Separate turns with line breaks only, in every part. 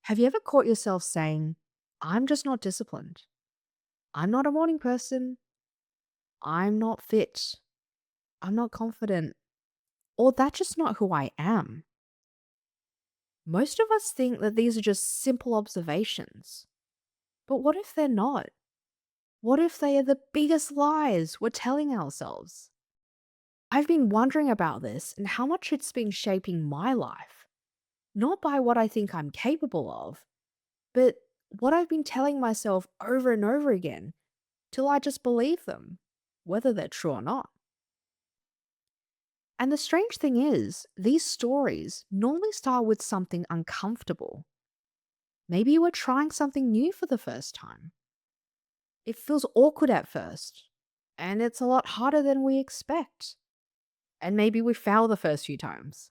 Have you ever caught yourself saying, I'm just not disciplined? I'm not a morning person. I'm not fit. I'm not confident. Or that's just not who I am. Most of us think that these are just simple observations. But what if they're not? What if they are the biggest lies we're telling ourselves? I've been wondering about this and how much it's been shaping my life. Not by what I think I'm capable of, but what I've been telling myself over and over again till I just believe them, whether they're true or not. And the strange thing is, these stories normally start with something uncomfortable. Maybe you were trying something new for the first time. It feels awkward at first, and it's a lot harder than we expect. And maybe we fail the first few times.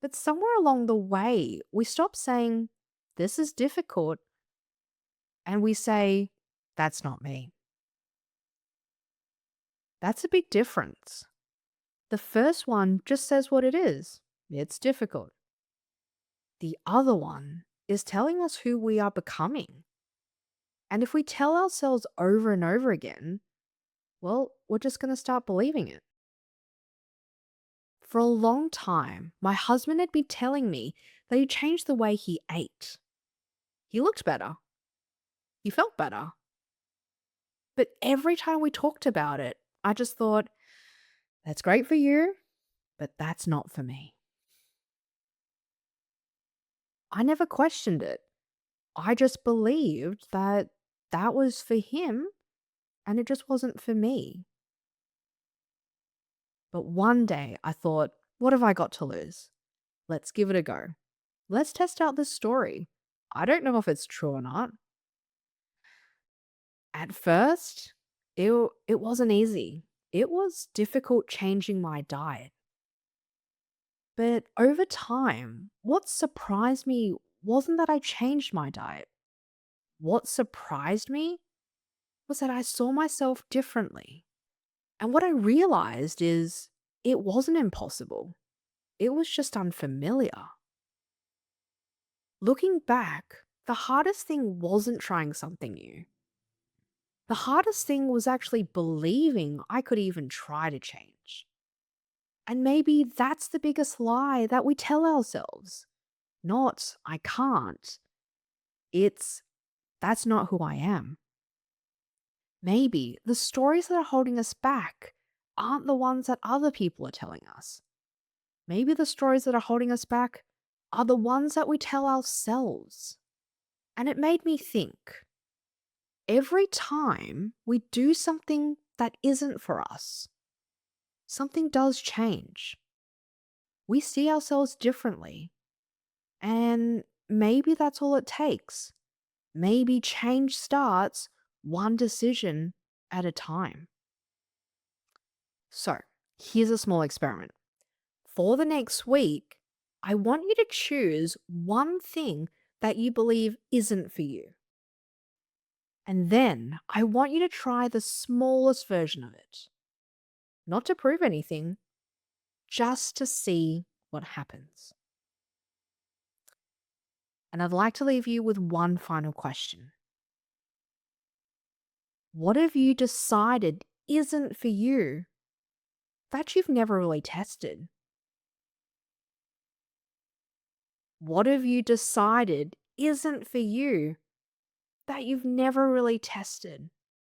But somewhere along the way, we stop saying, this is difficult, and we say, that's not me. That's a big difference. The first one just says what it is. It's difficult. The other one is telling us who we are becoming. And if we tell ourselves over and over again, well, we're just going to start believing it. For a long time, my husband had been telling me that he changed the way he ate. He looked better. He felt better. But every time we talked about it, I just thought, that's great for you, but that's not for me. I never questioned it. I just believed that that was for him and it just wasn't for me. But one day I thought, what have I got to lose? Let's give it a go. Let's test out this story. I don't know if it's true or not. At first, it wasn't easy. It was difficult changing my diet. But over time, what surprised me wasn't that I changed my diet. What surprised me was that I saw myself differently. And what I realized is it wasn't impossible. It was just unfamiliar. Looking back, the hardest thing wasn't trying something new. The hardest thing was actually believing I could even try to change. And maybe that's the biggest lie that we tell ourselves. Not, I can't. It's, that's not who I am. Maybe the stories that are holding us back aren't the ones that other people are telling us. Maybe the stories that are holding us back are the ones that we tell ourselves. And it made me think, every time we do something that isn't for us, something does change. We see ourselves differently. And maybe that's all it takes. Maybe change starts one decision at a time. So, here's a small experiment. For the next week, I want you to choose one thing that you believe isn't for you. And then I want you to try the smallest version of it. Not to prove anything, just to see what happens. And I'd like to leave you with one final question. What have you decided isn't for you that you've never really tested? What have you decided isn't for you that you've never really tested?